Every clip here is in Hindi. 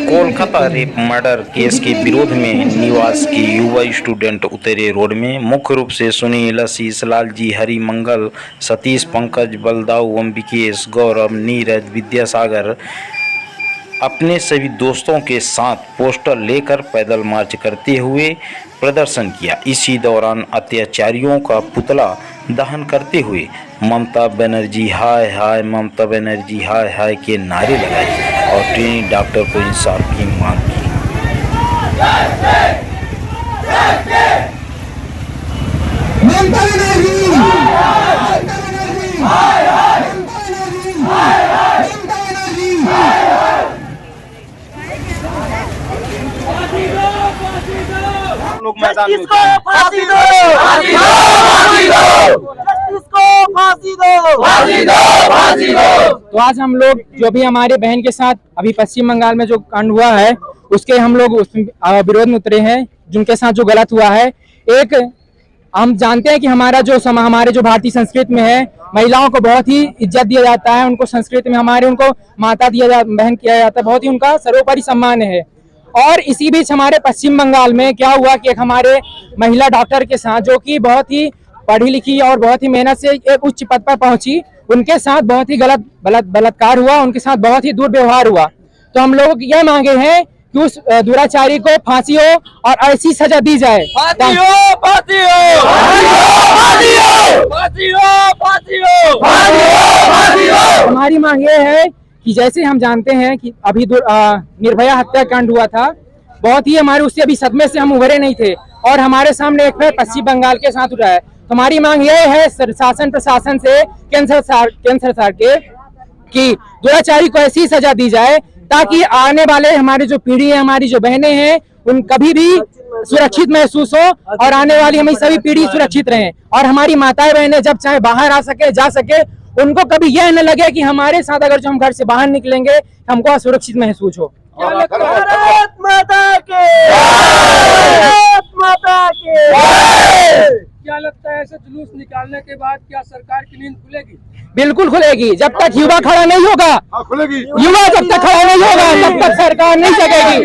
कोलकाता रेप मर्डर केस के विरोध में निवास के युवा स्टूडेंट उतरे रोड में। मुख्य रूप से सुनील, आशीष, लालजी, हरि, मंगल, सतीश, पंकज, बलदाऊ, अंबिकेश, गौरव, नीरज, विद्यासागर अपने सभी दोस्तों के साथ पोस्टर लेकर पैदल मार्च करते हुए प्रदर्शन किया। इसी दौरान अत्याचारियों का पुतला दहन करते हुए ममता बनर्जी हाय हाय, ममता बनर्जी हाय हाय के नारे लगाए और ट्रेनी डॉक्टर को इंसाफ की मांग की। लोग मैदान में फांसी दो, फांसी दो, फांसी दो, जस्टिस को फांसी दो, फांसी दो, फांसी दो। तो आज हम लोग जो भी हमारे बहन के साथ अभी पश्चिम बंगाल में जो कांड हुआ है उसके हम लोग विरोध में उतरे हैं, जिनके साथ जो गलत हुआ है। एक हम जानते हैं कि हमारे जो भारतीय संस्कृति में है, महिलाओं को बहुत ही इज्जत दिया जाता है, उनको संस्कृति में उनको माता बहन किया जाता है, बहुत ही उनका सर्वोपरि सम्मान है। और इसी बीच हमारे पश्चिम बंगाल में क्या हुआ कि एक हमारे महिला डॉक्टर के साथ, जो कि बहुत ही पढ़ी लिखी और बहुत ही मेहनत से एक उच्च पद पर पहुंची, उनके साथ बहुत ही गलत बलात्कार हुआ, उनके साथ बहुत ही दुर्व्यवहार हुआ। तो हम लोग यह मांगे हैं कि उस दुराचारी को फांसी हो और ऐसी सजा दी जाए। फांसी हो, फांसी हो, फांसी हो, फांसी हो, फांसी हो, फांसी हो। हमारी मांग ये है कि जैसे हम जानते हैं कि अभी निर्भया हत्याकांड हुआ था, बहुत ही हमारे उससे अभी सदमे से हम उभरे नहीं थे और हमारे सामने एक बार पश्चिम बंगाल के साथ उठा है। तो हमारी मांग यह है शासन प्रशासन से, केंद्र सरकार के, कि दुराचारी को ऐसी सजा दी जाए ताकि आने वाले हमारी जो पीढ़ी है, हमारी जो बहनें हैं, उन कभी भी सुरक्षित महसूस हो और आने वाली हमारी सभी पीढ़ी सुरक्षित रहें। और हमारी माताएं बहनें जब चाहे बाहर आ सके, जा सके, उनको कभी यह न लगे कि हमारे साथ अगर जो हम घर से बाहर निकलेंगे हमको असुरक्षित महसूस हो। भारत माता के, भारत माता के। क्या लगता है ऐसे जुलूस निकालने के बाद क्या सरकार की नींद खुलेगी? बिल्कुल खुलेगी। जब तक युवा खड़ा नहीं होगा, खुलेगी। युवा जब तक खड़ा नहीं होगा तब तक सरकार नहीं जगेगी,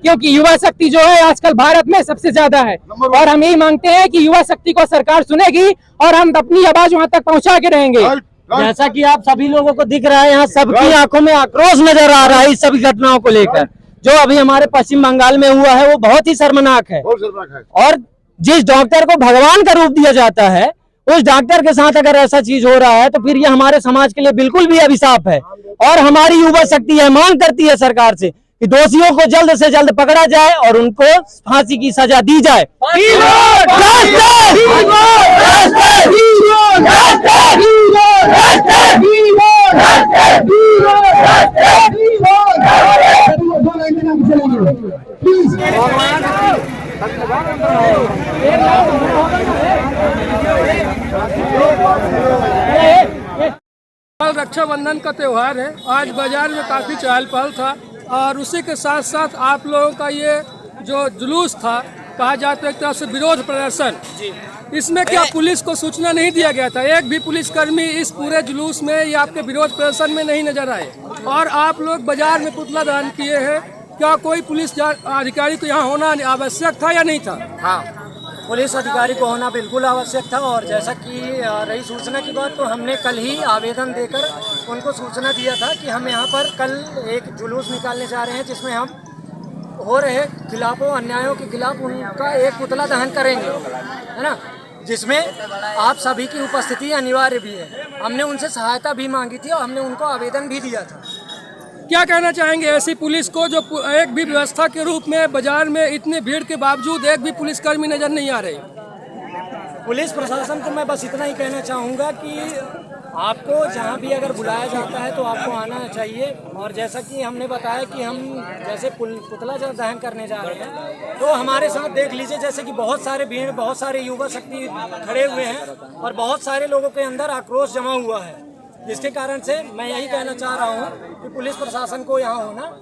क्योंकि युवा शक्ति जो है आजकल भारत में सबसे ज्यादा है। और हम यही मांगते हैं कि युवा शक्ति को सरकार सुनेगी और हम अपनी आवाज वहाँ तक पहुँचा के रहेंगे। जैसा कि आप सभी लोगों को दिख रहा है, यहाँ सबकी आंखों में आक्रोश नजर आ रहा है इस सभी घटनाओं को लेकर। जो अभी हमारे पश्चिम बंगाल में हुआ है वो बहुत ही शर्मनाक है। और जिस डॉक्टर को भगवान का रूप दिया जाता है, उस डॉक्टर के साथ अगर ऐसा चीज हो रहा है तो फिर ये हमारे समाज के लिए बिल्कुल भी अभिशाप है। और हमारी युवा शक्ति यह मांग करती है सरकार से कि दोषियों को जल्द से जल्द पकड़ा जाए और उनको फांसी की सजा दी जाए। कल रक्षाबंधन का त्योहार है। आज बाजार में काफी चहल पहल था और उसी के साथ साथ आप लोगों का ये जो जुलूस था, कहा जाता है एक तरह से विरोध प्रदर्शन, इसमें क्या पुलिस को सूचना नहीं दिया गया था? एक भी पुलिसकर्मी इस पूरे जुलूस में या आपके विरोध प्रदर्शन में नहीं नजर आए और आप लोग बाजार में पुतला दहन किए हैं। क्या कोई पुलिस अधिकारी को यहाँ होना आवश्यक था या नहीं था? हाँ, पुलिस अधिकारी को होना बिल्कुल आवश्यक था। और जैसा कि रही सूचना की बात, तो हमने कल ही आवेदन देकर उनको सूचना दिया था कि हम यहाँ पर कल एक जुलूस निकालने जा रहे हैं जिसमें हम हो रहे खिलाफों, अन्यायों के खिलाफ उनका एक पुतला दहन करेंगे, है ना, जिसमें आप सभी की उपस्थिति अनिवार्य भी है। हमने उनसे सहायता भी मांगी थी और हमने उनको आवेदन भी दिया था। क्या कहना चाहेंगे ऐसी पुलिस को जो एक भी व्यवस्था के रूप में बाजार में इतनी भीड़ के बावजूद एक भी पुलिसकर्मी नजर नहीं आ रहे? पुलिस प्रशासन को मैं बस इतना ही कहना चाहूँगा कि आपको जहाँ भी अगर बुलाया जाता है तो आपको आना चाहिए। और जैसा कि हमने बताया कि हम जैसे पुतला दहन करने जा रहे हैं तो हमारे साथ देख लीजिए जैसे कि बहुत सारे भीड़, बहुत सारे युवा शक्ति खड़े हुए हैं और बहुत सारे लोगों के अंदर आक्रोश जमा हुआ है, जिसके कारण से मैं यही कहना चाह रहा हूँ कि पुलिस प्रशासन को यहाँ होना